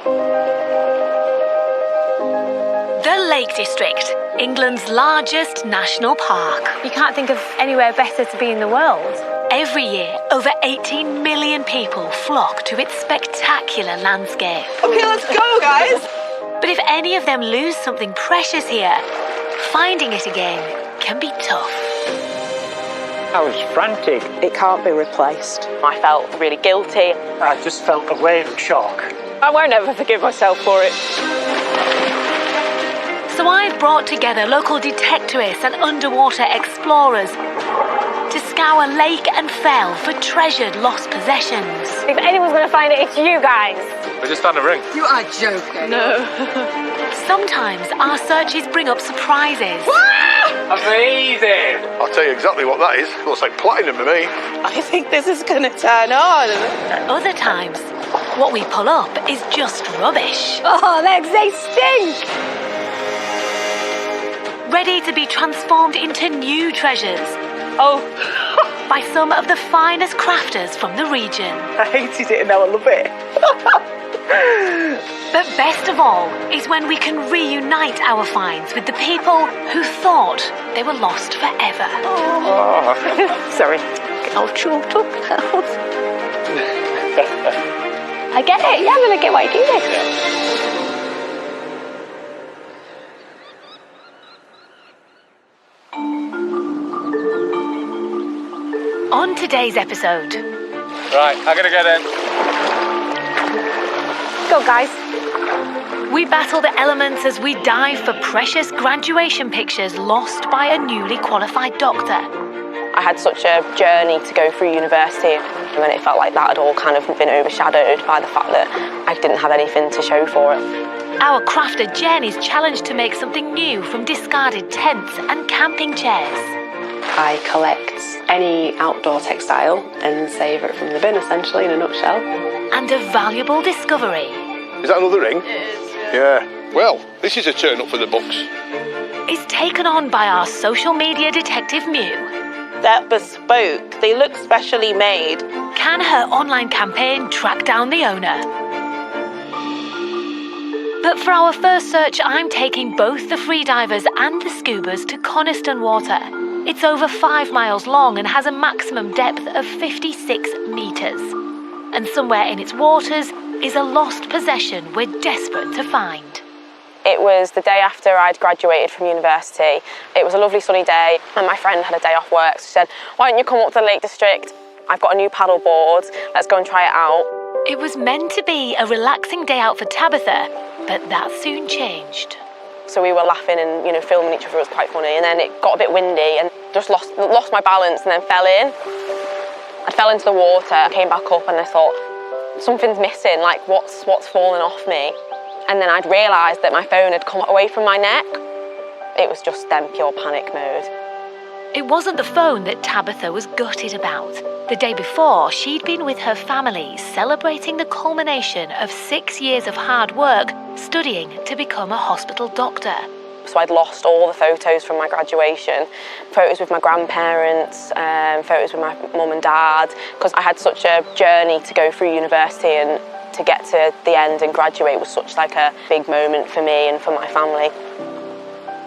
The Lake District, England's largest national park. You can't think of anywhere better to be in the world. Every year, over 18 million people flock to its spectacular landscape. Okay, let's go, guys! But if any of them lose something precious here, finding it again can be tough. I was frantic. It can't be replaced. I felt really guilty. I just felt a wave of shock. I won't ever forgive myself for it. So I've brought together local detectives and underwater explorers to scour lake and fell for treasured lost possessions. If anyone's going to find it, it's you guys. We just found a ring. You are joking. No. Sometimes our searches bring up surprises. Amazing! I'll tell you exactly what that is. It looks like platinum to me. I think this is going to turn on. Other times, what we pull up is just rubbish. Oh, legs, they stink! Ready to be transformed into new treasures Oh, by some of the finest crafters from the region. I hated it and now I love it. But best of all is when we can reunite our finds with the people who thought they were lost forever. Sorry. I'll choked up. I get it. Yeah, I'm going to get why you do this. On today's episode, Right, I'm gonna get in. Go, guys. we battle the elements as we dive for precious graduation pictures lost by a newly qualified doctor. I had such a journey to go through university, and it felt like that had all kind of been overshadowed by the fact that I didn't have anything to show for it. Our crafter Jen is challenged to make something new from discarded tents and camping chairs. I collect any outdoor textile and save it from the bin, essentially, in a nutshell. And a valuable discovery Is that another ring? Yeah. Well, this is a turn up for the books. is taken on by our social media detective Mew. They're bespoke. They look specially made. Can her online campaign track down the owner? But for our first search, I'm taking both the freedivers and the scubas to Coniston Water. It's over 5 miles long and has a maximum depth of 56 metres. And somewhere in its waters is a lost possession we're desperate to find. It was the day after I'd graduated from university. It was a lovely sunny day, and my friend had a day off work. So she said, "Why don't you come up to the Lake District? I've got a new paddle board. Let's go and try it out." It was meant to be a relaxing day out for Tabitha, but that soon changed. So we were laughing and, filming each other. It was quite funny. And then it got a bit windy and just lost my balance and then fell in. I fell into the water, came back up, and I thought, something's missing, like what's fallen off me? And then I'd realised that my phone had come away from my neck. It was just then pure panic mode. It wasn't the phone that Tabitha was gutted about. The day before, she'd been with her family celebrating the culmination of 6 years of hard work studying to become a hospital doctor. So I'd lost all the photos from my graduation, photos with my grandparents, photos with my mum and dad, because I had such a journey to go through university, and to get to the end and graduate was such like a big moment for me and for my family.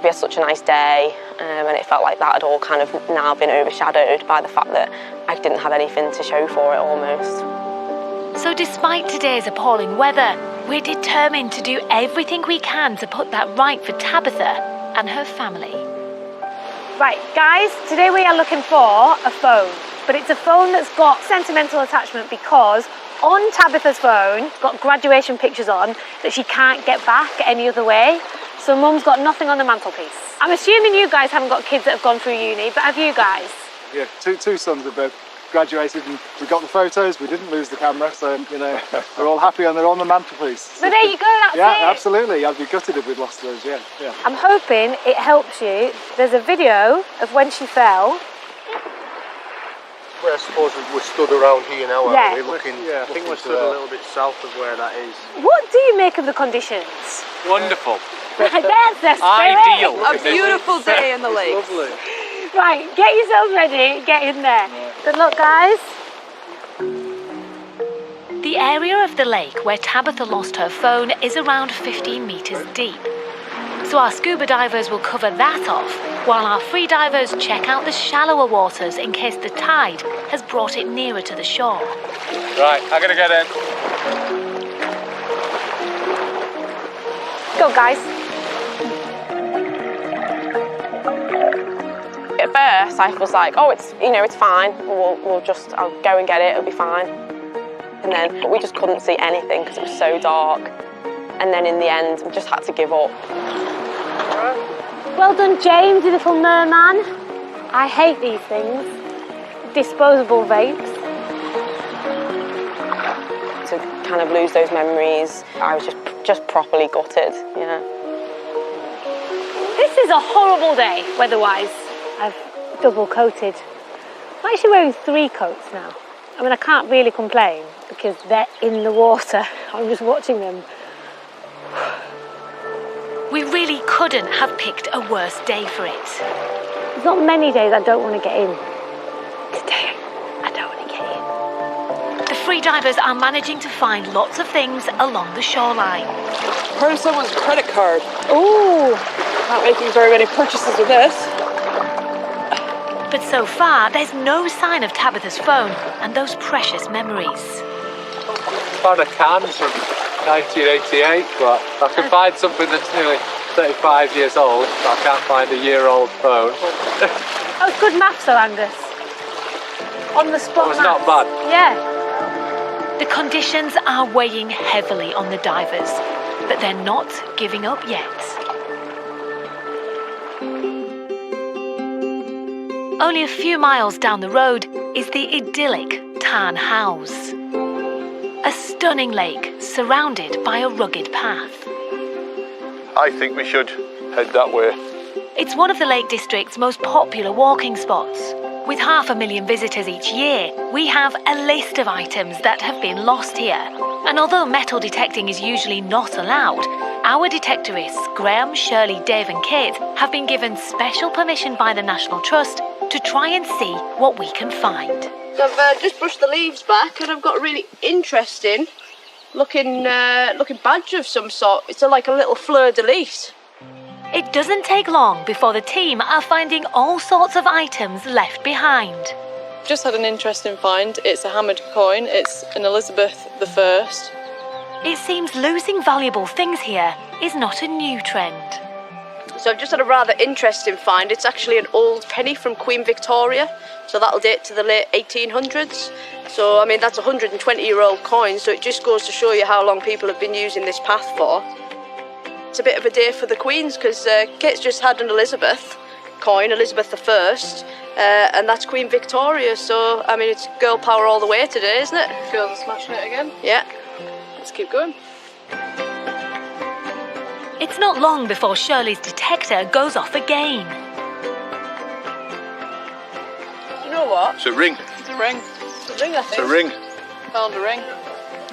We had such a nice day, and it felt like that had all kind of now been overshadowed by the fact that I didn't have anything to show for it almost. So despite today's appalling weather, we're determined to do everything we can to put that right for Tabitha and her family. Right, guys, today we are looking for a phone. But it's a phone that's got sentimental attachment because on Tabitha's phone, it's got graduation pictures on that she can't get back any other way. So Mum's got nothing on the mantelpiece. I'm assuming you guys haven't got kids that have gone through uni, but have you guys? Yeah, two sons have both graduated and we got the photos, we didn't lose the camera, so, we're all happy and they're on the mantelpiece. So there you go, that's it. Yeah, absolutely. I'd be gutted if we'd lost those, yeah. I'm hoping it helps you. There's a video of when she fell. Well, I suppose we're stood around here now, Yeah. aren't we? Looking, I think we're stood a little bit south of where that is. What do you make of the conditions? Wonderful. That's the spirit. Ideal. A beautiful day in the lake. Lovely. Right, get yourselves ready, get in there. Good luck, guys. The The area of the lake where Tabitha lost her phone is around 15 metres deep. So our scuba divers will cover that off, while our free divers check out the shallower waters in case the tide has brought it nearer to the shore. Right, I'm gonna get in. Go, guys. At first, I was like, oh, it's fine. I'll go and get it. It'll be fine. And then we just couldn't see anything because it was so dark. And then in the end, we just had to give up. Well done, James, you little merman. I hate these things. Disposable vapes. To kind of lose those memories, I was just properly gutted. Yeah. This is a horrible day, weather-wise. I've double coated. I'm actually wearing 3 coats now. I mean, I can't really complain because they're in the water. I'm just watching them. We really couldn't have picked a worse day for it. There's not many days I don't want to get in. Today, I don't want to get in. The free divers are managing to find lots of things along the shoreline. Part of someone's credit card. Ooh. Not making very many purchases with this. But so far, there's no sign of Tabitha's phone and those precious memories. Found a can from 1988, but I can find something that's nearly 35 years old, but I can't find a year-old phone. That was good maths though, Angus. On the spot It was not bad. Yeah. The conditions are weighing heavily on the divers, but they're not giving up yet. Only a few miles down the road is the idyllic Tarn House. A stunning lake surrounded by a rugged path. I think we should head that way. It's one of the Lake District's most popular walking spots. With 500,000 visitors each year, we have a list of items that have been lost here. And although metal detecting is usually not allowed, our detectorists, Graham, Shirley, Dave and Kate, have been given special permission by the National Trust to try and see what we can find. So I've just brushed the leaves back and I've got a really interesting looking badge of some sort. It's like a little fleur-de-lis. It doesn't take long before the team are finding all sorts of items left behind. Just had an interesting find. It's a hammered coin. It's an Elizabeth I. It seems losing valuable things here is not a new trend. So I've just had a rather interesting find. It's actually an old penny from Queen Victoria. So that'll date to the late 1800s. So, I mean, that's a 120-year-old coin. So it just goes to show you how long people have been using this path for. It's a bit of a day for the Queens because Kate's just had an Elizabeth coin, Elizabeth I, and that's Queen Victoria. So, I mean, it's girl power all the way today, isn't it? Girls are smashing it again. Yeah. Let's keep going. It's not long before Shirley's detector goes off again. You know what? It's a ring. It's a ring. It's a ring, I think. It's a ring. Found a ring.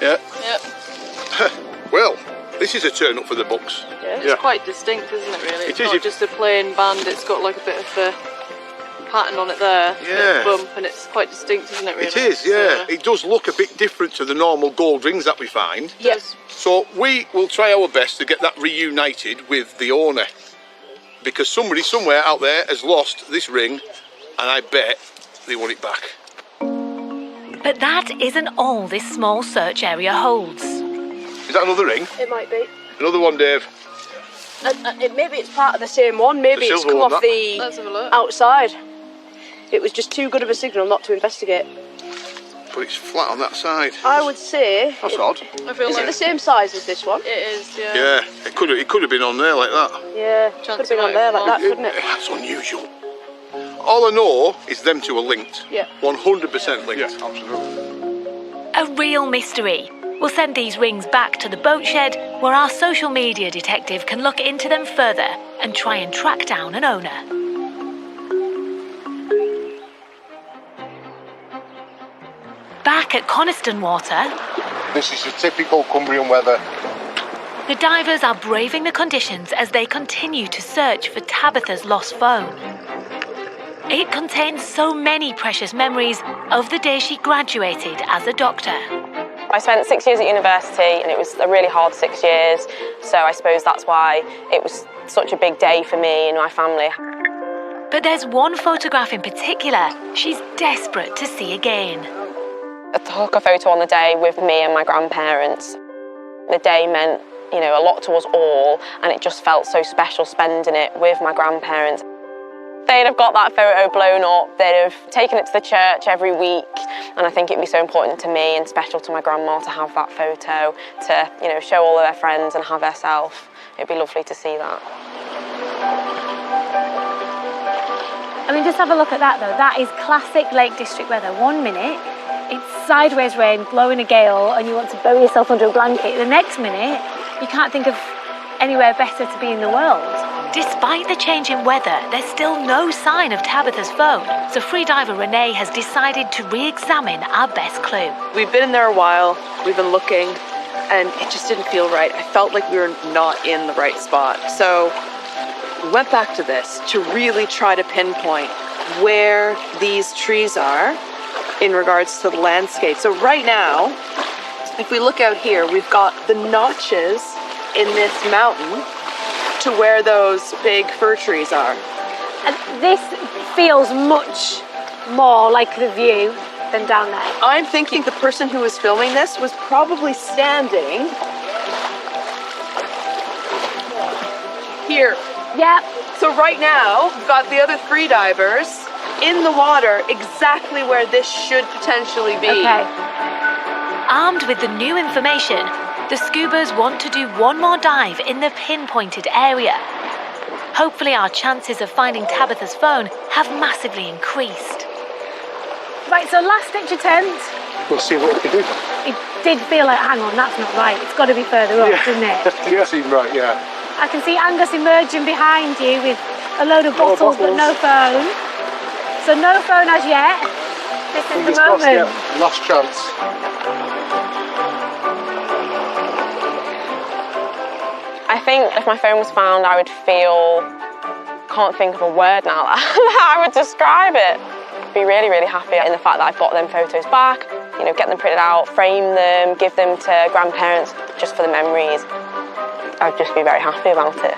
Yeah. Yep. Well, this is a turn up for the books. Yeah. It's quite distinct, isn't it, really? It's It is. not just a plain band. It's got like a bit of a pattern on it there. Yeah. A bump, and it's quite distinct, isn't it, really? It is, yeah. So, It does look a bit different to the normal gold rings that we find. Yes. So we will try our best to get that reunited with the owner. Because somebody somewhere out there has lost this ring, and I bet they want it back. But that isn't all this small search area holds. Is that another ring? It might be. Another one, Dave. Maybe it's part of the same one. Maybe The it's silver come one, off that. let's have a look. the outside. It was just too good of a signal not to investigate. But it's flat on that side. I would say... That's odd. I feel Is like it the same size as this one? it is, yeah. Yeah, it could have been on there like that. Yeah, could have been on there like that, couldn't it? That's unusual. All I know is them two are linked. Yeah. 100% linked. Yeah, absolutely. A real mystery. We'll send these rings back to the boat shed where our social media detective can look into them further and try and track down an owner. Back at Coniston Water, This is the typical Cumbrian weather. the divers are braving the conditions as they continue to search for Tabitha's lost phone. It contains so many precious memories of the day she graduated as a doctor. I spent 6 years at university and it was a really hard 6 years, so I suppose that's why it was such a big day for me and my family. But there's one photograph in particular she's desperate to see again. I took a photo on the day with me and my grandparents. The day meant, you know, a lot to us all, and it just felt so special spending it with my grandparents. They'd have got that photo blown up, they'd have taken it to the church every week, and I think it'd be so important to me and special to my grandma to have that photo, to, you know, show all of their friends and have herself. It'd be lovely to see that. I mean, just have a look at that though. That is classic Lake District weather. 1 minute, it's sideways rain, blowing a gale, and you want to bury yourself under a blanket. The next minute, you can't think of anywhere better to be in the world. Despite the change in weather, there's still no sign of Tabitha's phone, so freediver Renee has decided to re-examine our best clue. We've been in there a while, we've been looking, and it just didn't feel right. I felt like we were not in the right spot. So we went back to this to really try to pinpoint where these trees are in regards to the landscape. So right now, if we look out here, we've got the notches in this mountain to where those big fir trees are. And this feels much more like the view than down there. I'm thinking the person who was filming this was probably standing here. Yeah. So right now, we've got the other three divers in the water exactly where this should potentially be. Okay. Armed with the new information, the scubas want to do one more dive in the pinpointed area. Hopefully our chances of finding Tabitha's phone have massively increased. Right, so last ditch attempt. We'll see what we can do. It did feel like, hang on, that's not right. It's got to be further up, doesn't it? Yeah, seems right, yeah. I can see Angus emerging behind you with a load of bottles, but no phone. So no phone as yet. This is the moment. Last chance. I think if my phone was found, I would feel, can't think of a word now that I would describe it. Be really, really happy in the fact that I've got them photos back, you know, get them printed out, frame them, give them to grandparents just for the memories. I'd just be very happy about it.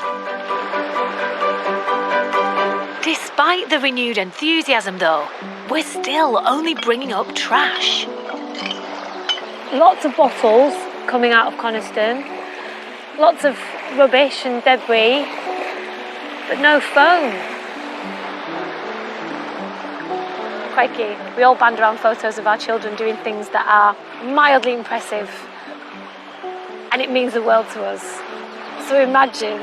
Despite the renewed enthusiasm though, we're still only bringing up trash. Lots of bottles coming out of Coniston. Lots of rubbish and debris, but no phone. Crikey, we all band around photos of our children doing things that are mildly impressive, and it means the world to us. So imagine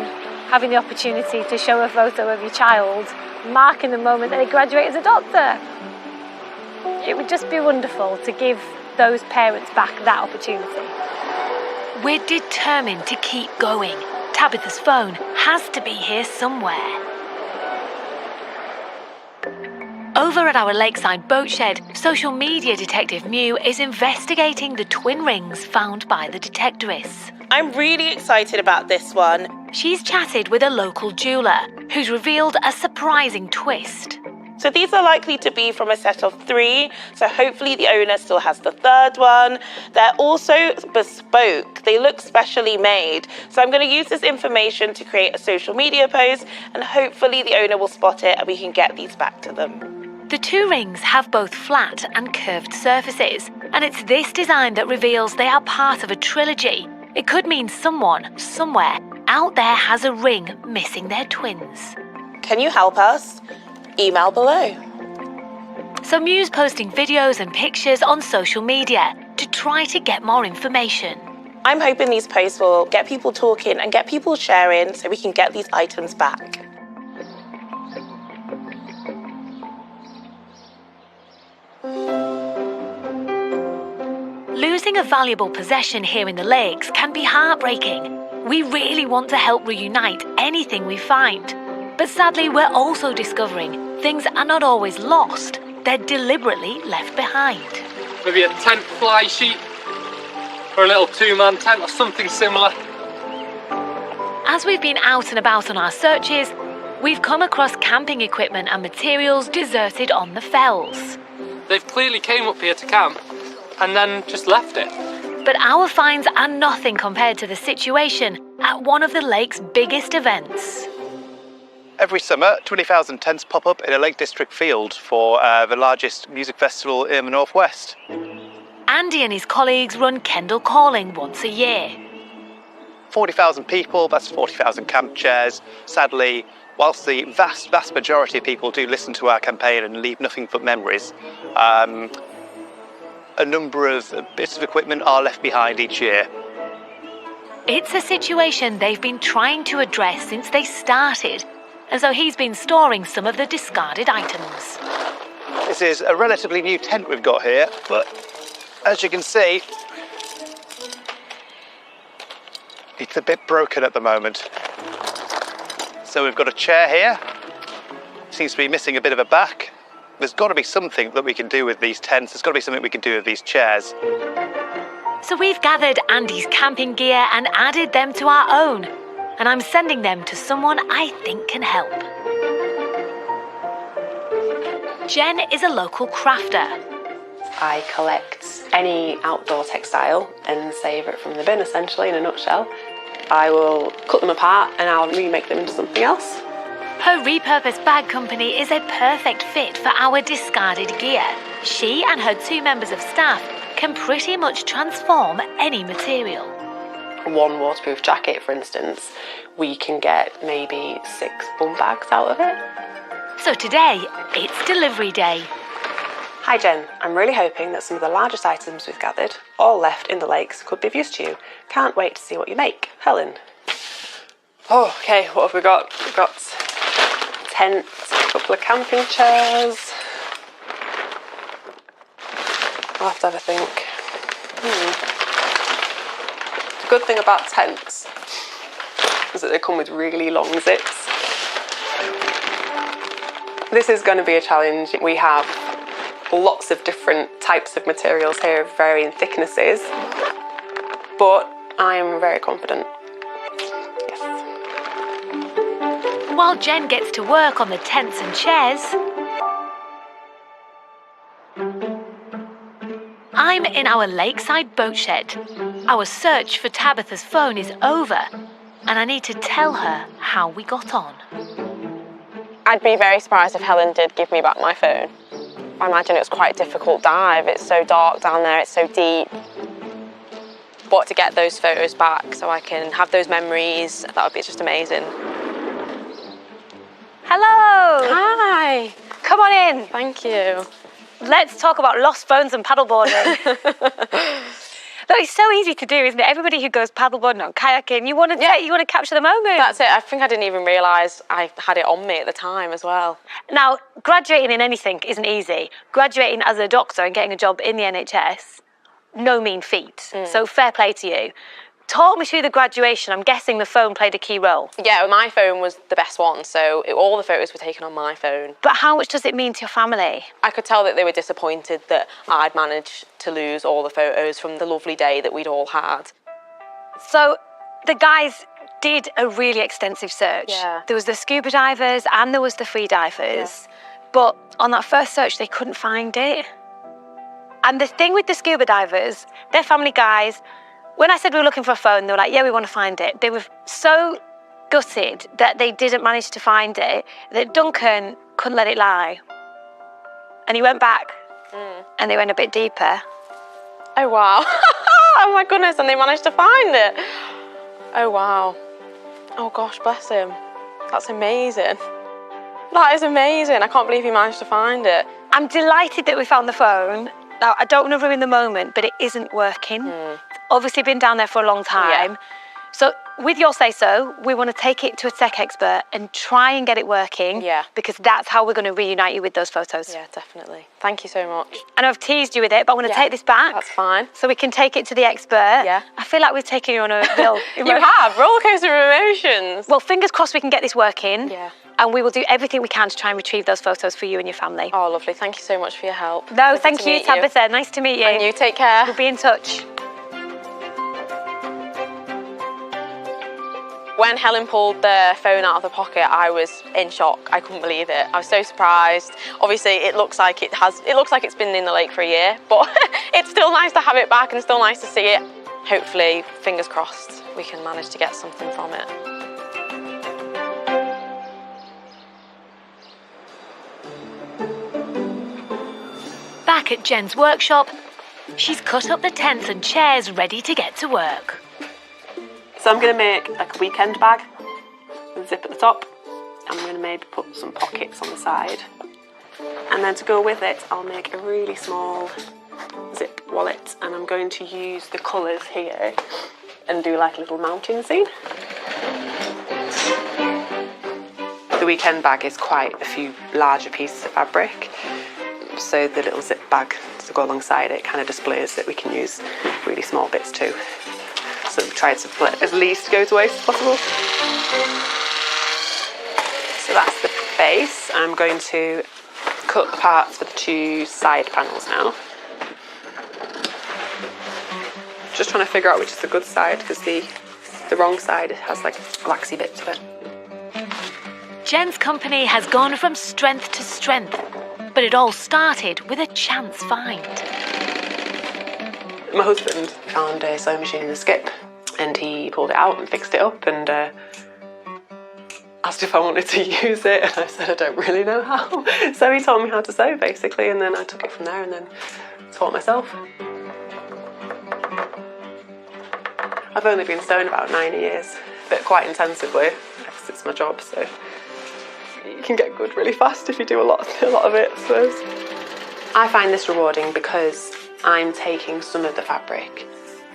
having the opportunity to show a photo of your child marking the moment that they graduate as a doctor. It would just be wonderful to give those parents back that opportunity. We're determined to keep going. Tabitha's phone has to be here somewhere. Over at our lakeside boat shed, social media detective Mew is investigating the twin rings found by the detectorists. I'm really excited about this one. She's chatted with a local jeweller who's revealed a surprising twist. So these are likely to be from a set of 3, so hopefully the owner still has the 3rd one. They're also bespoke. They look specially made. So I'm going to use this information to create a social media post, and hopefully the owner will spot it and we can get these back to them. The 2 rings have both flat and curved surfaces, and it's this design that reveals they are part of a trilogy. It could mean someone, somewhere, out there has a ring missing their twins. Can you help us? Email below. So Mew's posting videos and pictures on social media to try to get more information. I'm hoping these posts will get people talking and get people sharing so we can get these items back. Losing a valuable possession here in the lakes can be heartbreaking. We really want to help reunite anything we find. But sadly, we're also discovering things are not always lost, they're deliberately left behind. Maybe a tent fly sheet, or a little 2-man tent, or something similar. As we've been out and about on our searches, we've come across camping equipment and materials deserted on the fells. They've clearly came up here to camp, and then just left it. But our finds are nothing compared to the situation at one of the lake's biggest events. Every summer, 20,000 tents pop up in a Lake District field for the largest music festival in the Northwest. Andy and his colleagues run Kendall Calling once a year. 40,000 people, that's 40,000 camp chairs. Sadly, whilst the vast majority of people do listen to our campaign and leave nothing but memories, a number of bits of equipment are left behind each year. It's a situation they've been trying to address since they started, and so he's been storing some of the discarded items. This is a relatively new tent we've got here, but as you can see, it's a bit broken at the moment. So we've got a chair here, seems to be missing a bit of a back. There's got to be something that we can do with these tents, there's got to be something we can do with these chairs. So we've gathered Andy's camping gear and added them to our own, and I'm sending them to someone I think can help. Jen is a local crafter. I collect any outdoor textile and save it from the bin, essentially, in a nutshell. I will cut them apart and I'll remake them into something else. Her repurposed bag company is a perfect fit for our discarded gear. She and her 2 members of staff can pretty much transform any material. One waterproof jacket, for instance, we can get maybe 6 bum bags out of it. So today, it's delivery day. Hi Jen, I'm really hoping that some of the largest items we've gathered, all left in the lakes, could be of use to you. Can't wait to see what you make. Helen. Oh, okay, what have we got? We've got tents, a couple of camping chairs. I'll have to have a think. The good thing about tents is that they come with really long zips. This is going to be a challenge. We have lots of different types of materials here of varying thicknesses, but I am very confident. Yes. While Jen gets to work on the tents and chairs, I'm in our lakeside boat shed. Our search for Tabitha's phone is over, and I need to tell her how we got on. I'd be very surprised if Helen did give me back my phone. I imagine it was quite a difficult dive. It's so dark down there, it's so deep. But to get those photos back so I can have those memories, that would be just amazing. Hello! Hi! Come on in. Thank you. Let's talk about lost phones and paddleboarding. Look, it's so easy to do, isn't it? Everybody who goes paddleboarding or kayaking, you want to capture the moment. That's it. I think I didn't even realise I had it on me at the time as well. Now, graduating in anything isn't easy. Graduating as a doctor and getting a job in the NHS, no mean feat. So fair play to you. Talk me through the graduation. I'm guessing the phone played a key role. Yeah, my phone was the best one, so all the photos were taken on my phone. But how much does it mean to your family? I could tell that they were disappointed that I'd managed to lose all the photos from the lovely day that we'd all had. So the guys did a really extensive search. Yeah. There was the scuba divers and there was the free divers. But on that first search, they couldn't find it. And the thing with the scuba divers, they're family guys. When I said we were looking for a phone, they were like, yeah, we want to find it. They were so gutted that they didn't manage to find it that Duncan couldn't let it lie. And he went back and they went a bit deeper. Oh, wow. Oh, my goodness, and they managed to find it. Oh, wow. Oh, gosh, bless him. That's amazing. That is amazing. I can't believe he managed to find it. I'm delighted that we found the phone. Now, I don't want to ruin the moment, but it isn't working. It's obviously been down there for a long time. Yeah. So with your say-so, we want to take it to a tech expert and try and get it working. Yeah. Because that's how we're going to reunite you with those photos. Yeah, definitely. Thank you so much. I know I've teased you with it, but I'm going to take this back. That's fine. So we can take it to the expert. Yeah. I feel like we've taken you on a real... You have. Roller coaster of emotions. Well, fingers crossed we can get this working. Yeah. And we will do everything we can to try and retrieve those photos for you and your family. Oh, lovely. Thank you so much for your help. No, Lovely thank to you, meet Tabitha. Nice to meet you. And you, take care. We'll be in touch. When Helen pulled the phone out of the pocket, I was in shock. I couldn't believe it. I was so surprised. Obviously, it looks like it's been in the lake for a year, but it's still nice to have it back and still nice to see it. hopefully, fingers crossed, we can manage to get something from it. Back at Jen's workshop, she's cut up the tents and chairs ready to get to work. So I'm going to make like a weekend bag with a zip at the top. I'm going to maybe put some pockets on the side. And then to go with it, I'll make a really small zip wallet, and I'm going to use the colours here and do like a little mountain scene. The weekend bag is quite a few larger pieces of fabric, so the little zip bag to go alongside it kind of displays that we can use really small bits too. So we try to let as least go to waste as possible. So that's the base. I'm going to cut the parts for the two side panels now. Just trying to figure out which is the good side, because the wrong side has like a waxy bit to it. Jen's company has gone from strength to strength, but it all started with a chance find. My husband found a sewing machine in the skip, and he pulled it out and fixed it up and asked if I wanted to use it, and I said I don't really know how. So he told me how to sew basically, and then I took it from there and then taught myself. I've only been sewing about 9 years, but quite intensively, because it's my job, so you can get good really fast if you do a lot of it, I suppose. I find this rewarding because I'm taking some of the fabric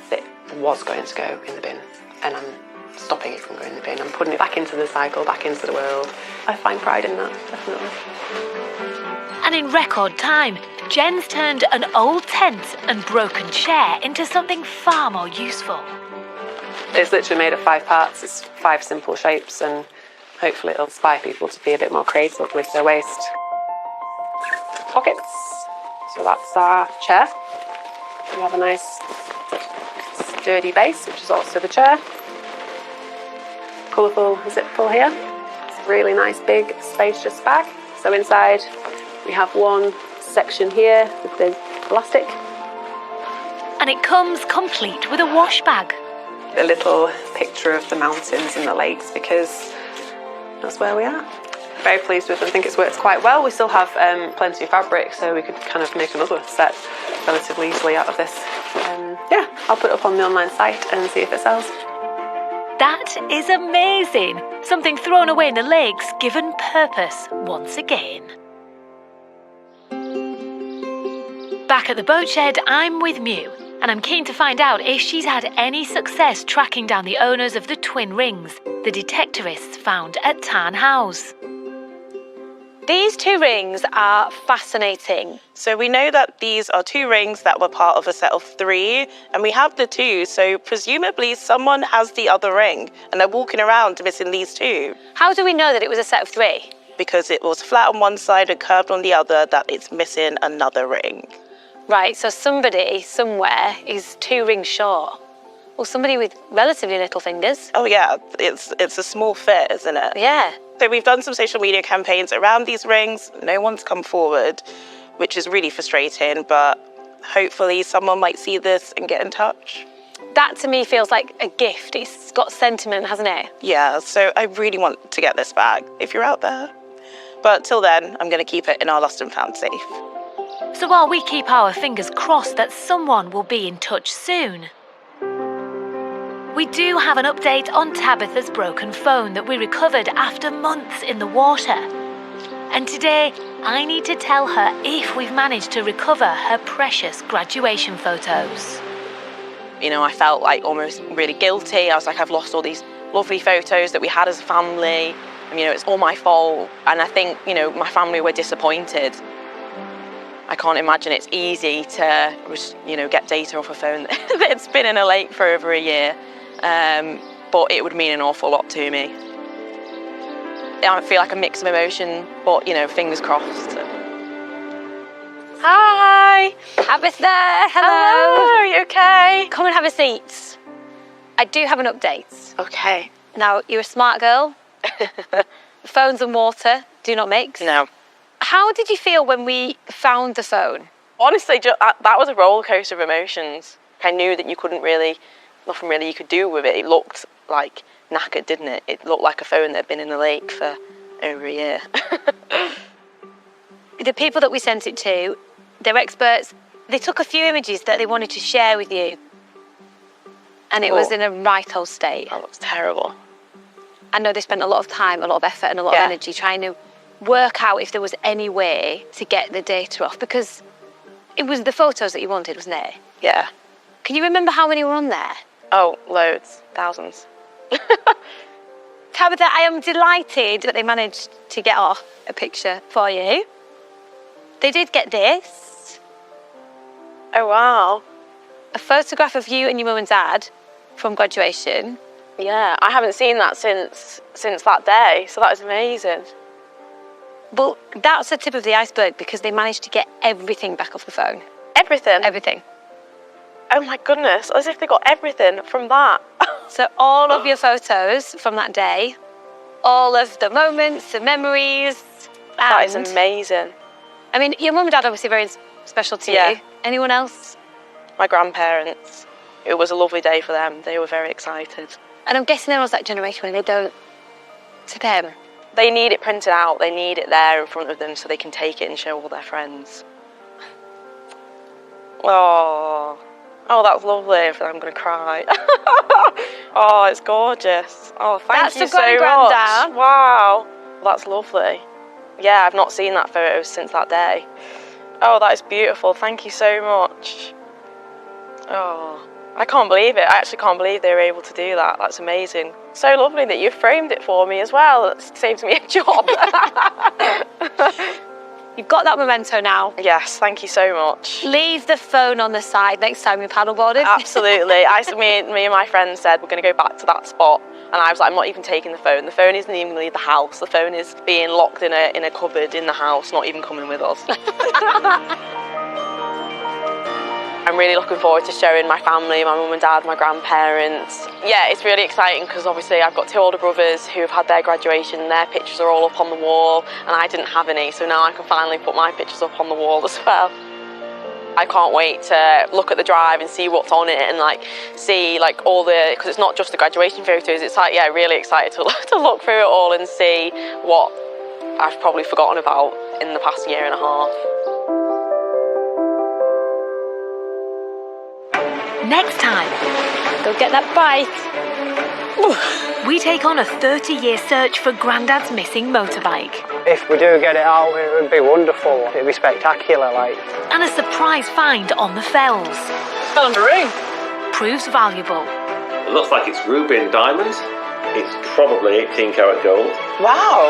that was going to go in the bin, and I'm stopping it from going in the bin. I'm putting it back into the cycle, back into the world. I find pride in that, definitely. And in record time, Jen's turned an old tent and broken chair into something far more useful. It's literally made of 5 parts. It's 5 simple shapes, and hopefully it'll inspire people to be a bit more creative with their waste. Pockets. So that's our chair. We have a nice sturdy base, which is also the chair. Colourful zip pull here. It's a really nice big spacious bag. So inside we have one section here with the elastic. And it comes complete with a wash bag. A little picture of the mountains and the lakes, because that's where we are. Very pleased with it. I think it's worked quite well. We still have plenty of fabric, so we could kind of make another set relatively easily out of this. Yeah, I'll put it up on the online site and see if it sells. That is amazing. Something thrown away in the lakes given purpose once again. Back at the boat shed, I'm with Mew, and I'm keen to find out if she's had any success tracking down the owners of the twin rings the detectorists found at Tarn House. These 2 rings are fascinating. So we know that these are 2 rings that were part of a set of 3, and we have the 2, so presumably someone has the other ring, and they're walking around missing these 2. How do we know that it was a set of 3? Because it was flat on one side and curved on the other, that it's missing another ring. Right, so somebody somewhere is 2 rings short. Or somebody with relatively little fingers. Oh yeah, it's a small fit, isn't it? Yeah. So we've done some social media campaigns around these rings. No one's come forward, which is really frustrating, but hopefully someone might see this and get in touch. That to me feels like a gift. It's got sentiment, hasn't it? Yeah, so I really want to get this back, if you're out there. But till then, I'm going to keep it in our lost and found safe. So while we keep our fingers crossed that someone will be in touch soon, we do have an update on Tabitha's broken phone that we recovered after months in the water. And today, I need to tell her if we've managed to recover her precious graduation photos. You know, I felt like almost really guilty. I was like, I've lost all these lovely photos that we had as a family. You know, it's all my fault. And I think, you know, my family were disappointed. I can't imagine it's easy to, you know, get data off a phone that's been in a lake for over a year. But it would mean an awful lot to me. I feel like a mix of emotion, but, you know, fingers crossed. Hi! Tabitha, hello! Are you okay? Come and have a seat. I do have an update. Okay. Now, you're a smart girl. Phones and water do not mix. No. How did you feel when we found the phone? Honestly, that was a roller coaster of emotions. I knew that nothing really you could do with it. It looked like knackered, didn't it? It looked like a phone that had been in the lake for over a year. The people that we sent it to, they're experts. They took a few images that they wanted to share with you. And it was in a right old state. That looks terrible. I know they spent a lot of time, a lot of effort and a lot of energy trying to work out if there was any way to get the data off, because it was the photos that you wanted, wasn't it? Yeah. Can you remember how many were on there? Oh, loads. Thousands. Tabitha, I am delighted that they managed to get off a picture for you. They did get this. Oh, wow. A photograph of you and your mum and dad from graduation. Yeah, I haven't seen that since that day, so that was amazing. Well, that's the tip of the iceberg, because they managed to get everything back off the phone. Everything? Everything. Oh my goodness, as if they got everything from that. So all of your photos from that day, all of the moments, the memories. That is amazing. I mean, your mum and dad obviously very special to you. Anyone else? My grandparents. It was a lovely day for them. They were very excited. And I'm guessing there was that generation when they don't, to them. They need it printed out. They need it there in front of them so they can take it and show all their friends. Oh, that's lovely. I'm going to cry. Oh, it's gorgeous. Oh, thank you so much. Granddad. Wow, that's lovely. Yeah, I've not seen that photo since that day. Oh, that is beautiful. Thank you so much. Oh, I can't believe it. I actually can't believe they were able to do that. That's amazing. So lovely that you framed it for me as well. It saves me a job. You've got that memento now. Yes, thank you so much. Leave the phone on the side next time you're paddleboarding. Absolutely. Me and my friend said we're going to go back to that spot. And I was like, I'm not even taking the phone. The phone isn't even going to leave the house. The phone is being locked in a cupboard in the house, not even coming with us. I'm really looking forward to showing my family, my mum and dad, my grandparents. Yeah, it's really exciting because obviously I've got two older brothers who have had their graduation. Their pictures are all up on the wall and I didn't have any, so now I can finally put my pictures up on the wall as well. I can't wait to look at the drive and see what's on it and see all the, because it's not just the graduation photos, it's really excited to look through it all and see what I've probably forgotten about in the past year and a half. Next time, go get that bike. We take on a 30-year search for Grandad's missing motorbike. If we do get it out, it would be wonderful. It'd be spectacular, And a surprise find on the fells. Found a ring. Proves valuable. It looks like it's ruby and diamonds. It's probably 18 karat gold. Wow.